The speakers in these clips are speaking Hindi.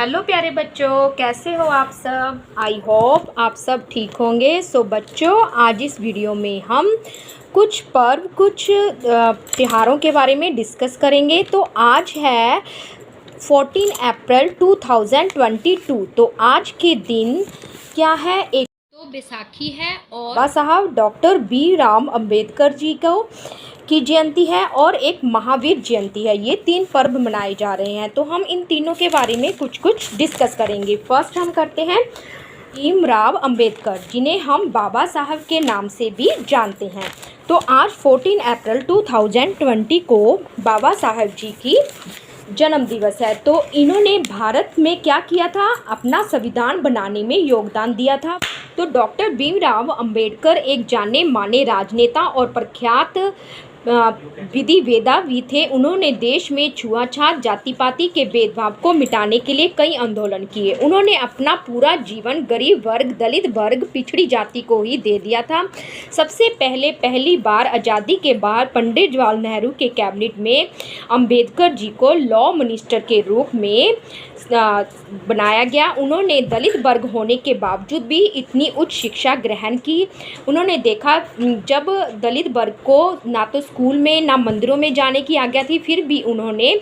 हेलो प्यारे बच्चों, कैसे हो आप सब। आई होप आप सब ठीक होंगे। सो बच्चों, आज इस वीडियो में हम कुछ पर्व, कुछ त्योहारों के बारे में डिस्कस करेंगे। तो आज है 14 अप्रैल 2022। तो आज के दिन क्या है, एक तो बैसाखी है और बाबा साहब डॉक्टर बी राम अम्बेडकर जी को की जयंती है और एक महावीर जयंती है। ये 3 पर्व मनाए जा रहे हैं। तो हम इन तीनों के बारे में कुछ डिस्कस करेंगे। फर्स्ट हम करते हैं भीमराव अंबेडकर, जिन्हें हम बाबा साहब के नाम से भी जानते हैं। तो आज 14 अप्रैल 2020 को बाबा साहब जी की जन्म दिवस है। तो इन्होंने भारत में क्या किया था, अपना संविधान बनाने में योगदान दिया था। तो डॉक्टर भीमराव अंबेडकर एक जाने माने राजनेता और प्रख्यात विधि वेदावी थे। उन्होंने देश में छुआछूत, जाति पाति के भेदभाव को मिटाने के लिए कई आंदोलन किए। उन्होंने अपना पूरा जीवन गरीब वर्ग, दलित वर्ग, पिछड़ी जाति को ही दे दिया था। सबसे पहली बार आज़ादी के बाद पंडित जवाहरलाल नेहरू के कैबिनेट में अंबेडकर जी को लॉ मिनिस्टर के रूप में बनाया गया। उन्होंने दलित वर्ग होने के बावजूद भी इतनी उच्च शिक्षा ग्रहण की। उन्होंने देखा, जब दलित वर्ग को ना तो स्कूल में ना मंदिरों में जाने की आज्ञा थी, फिर भी उन्होंने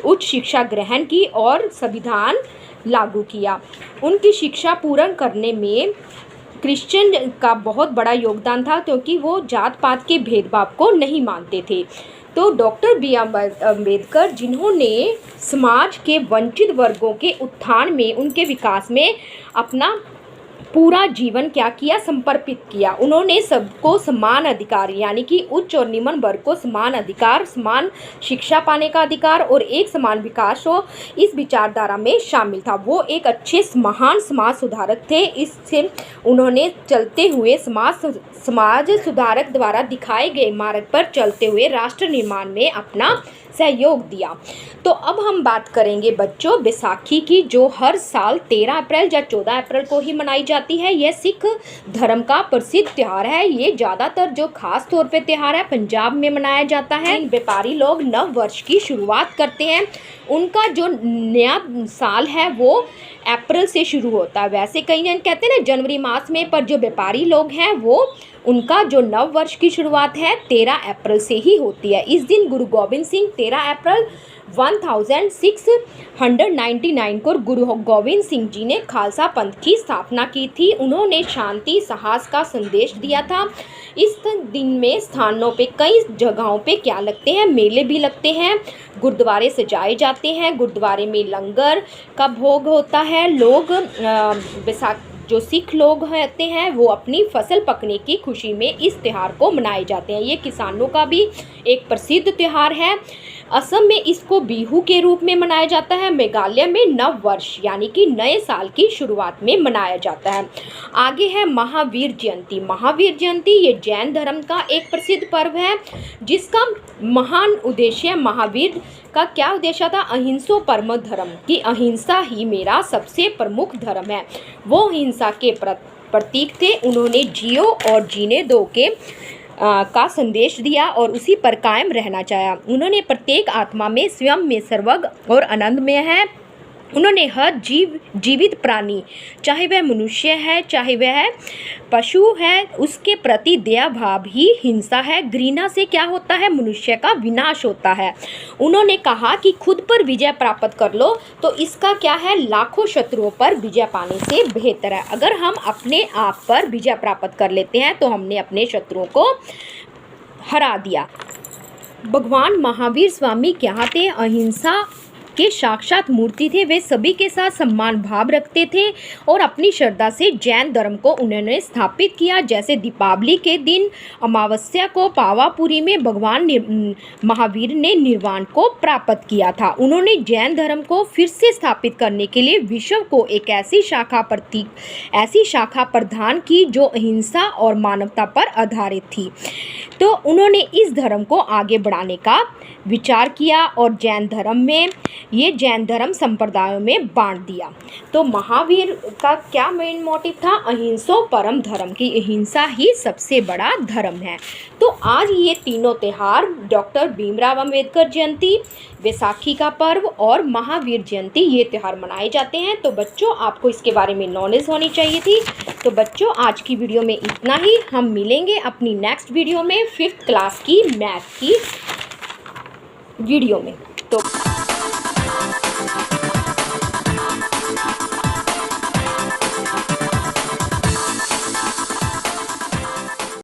उच्च शिक्षा ग्रहण की और संविधान लागू किया। उनकी शिक्षा पूर्ण करने में क्रिश्चियन का बहुत बड़ा योगदान था, क्योंकि वो जात पात के भेदभाव को नहीं मानते थे। तो डॉक्टर बी अम्बेडकर, जिन्होंने समाज के वंचित वर्गों के उत्थान में, उनके विकास में अपना पूरा जीवन क्या किया, समर्पित किया। उन्होंने सबको समान अधिकार, यानी कि उच्च और निम्न वर्ग को समान अधिकार, समान शिक्षा पाने का अधिकार और एक समान विकास हो, इस विचारधारा में शामिल था। वो एक अच्छे महान समाज सुधारक थे। इससे उन्होंने चलते हुए समाज सुधारक द्वारा दिखाए गए मार्ग पर चलते हुए राष्ट्र निर्माण में अपना सहयोग दिया। तो अब हम बात करेंगे बच्चों बैसाखी की, जो हर साल 13 अप्रैल या 14 अप्रैल को ही मनाई जाती है। यह सिख धर्म का प्रसिद्ध त्यौहार है। ये ज़्यादातर जो खास तौर पे त्यौहार है पंजाब में मनाया जाता है। व्यापारी लोग नव वर्ष की शुरुआत करते हैं। उनका जो नया साल है वो अप्रैल से शुरू होता है। वैसे कई जन कहते हैं ना जनवरी मास में, पर जो व्यापारी लोग हैं वो उनका जो नव वर्ष की शुरुआत है 13 अप्रैल से ही होती है। इस दिन गुरु गोविंद सिंह 13 अप्रैल 1699 को गुरु गोविंद सिंह जी ने खालसा पंथ की स्थापना की थी। उन्होंने शांति साहस का संदेश दिया था। इस दिन में स्थानों पे, कई जगहों पे क्या लगते हैं, मेले भी लगते हैं, गुरुद्वारे सजाए जाते हैं, गुरुद्वारे में लंगर का भोग होता है। लोग जो सिख लोग होते हैं वो अपनी फसल पकने की खुशी में इस त्यौहार को मनाए जाते हैं। ये किसानों का भी एक प्रसिद्ध त्यौहार है। असम में इसको बिहू के रूप में मनाया जाता है। मेघालय में नव वर्ष यानी कि नए साल की शुरुआत में मनाया जाता है। आगे है महावीर जयंती। महावीर जयंती ये जैन धर्म का एक प्रसिद्ध पर्व है, जिसका महान उद्देश्य, महावीर का क्या उद्देश्य था, अहिंसो परमो धर्म, कि अहिंसा ही मेरा सबसे प्रमुख धर्म है। वो हिंसा के प्रतीक थे। उन्होंने जियो और जीने दो के का संदेश दिया और उसी पर कायम रहना चाहा। उन्होंने प्रत्येक आत्मा में स्वयं में सर्वज्ञ और आनंदमय है। उन्होंने हर जीवित प्राणी, चाहे वह मनुष्य है चाहे वह पशु है, उसके प्रति दया भाव ही हिंसा है। घृणा से क्या होता है, मनुष्य का विनाश होता है। उन्होंने कहा कि खुद पर विजय प्राप्त कर लो तो इसका क्या है, लाखों शत्रुओं पर विजय पाने से बेहतर है। अगर हम अपने आप पर विजय प्राप्त कर लेते हैं तो हमने अपने शत्रुओं को हरा दिया। भगवान महावीर स्वामी क्या थे, अहिंसा के साक्षात मूर्ति थे। वे सभी के साथ सम्मान भाव रखते थे और अपनी श्रद्धा से जैन धर्म को उन्होंने स्थापित किया। जैसे दीपावली के दिन अमावस्या को पावापुरी में भगवान महावीर ने निर्वाण को प्राप्त किया था। उन्होंने जैन धर्म को फिर से स्थापित करने के लिए विश्व को एक ऐसी शाखा प्रदान की जो अहिंसा और मानवता पर आधारित थी। तो उन्होंने इस धर्म को आगे बढ़ाने का विचार किया और जैन धर्म में ये जैन धर्म संप्रदायों में बांट दिया। तो महावीर का क्या मेन मोटिव था? अहिंसो परम धर्म, की अहिंसा ही सबसे बड़ा धर्म है। तो आज ये तीनों त्यौहार, डॉक्टर भीमराव अंबेडकर जयंती, बैसाखी का पर्व और महावीर जयंती, ये त्यौहार मनाए जाते हैं। तो बच्चों, आपको इसके बारे में नॉलेज होनी चाहिए थी। तो बच्चों, आज की वीडियो में इतना ही। हम मिलेंगे अपनी नेक्स्ट वीडियो में 5th क्लास की मैथ की वीडियो में। तो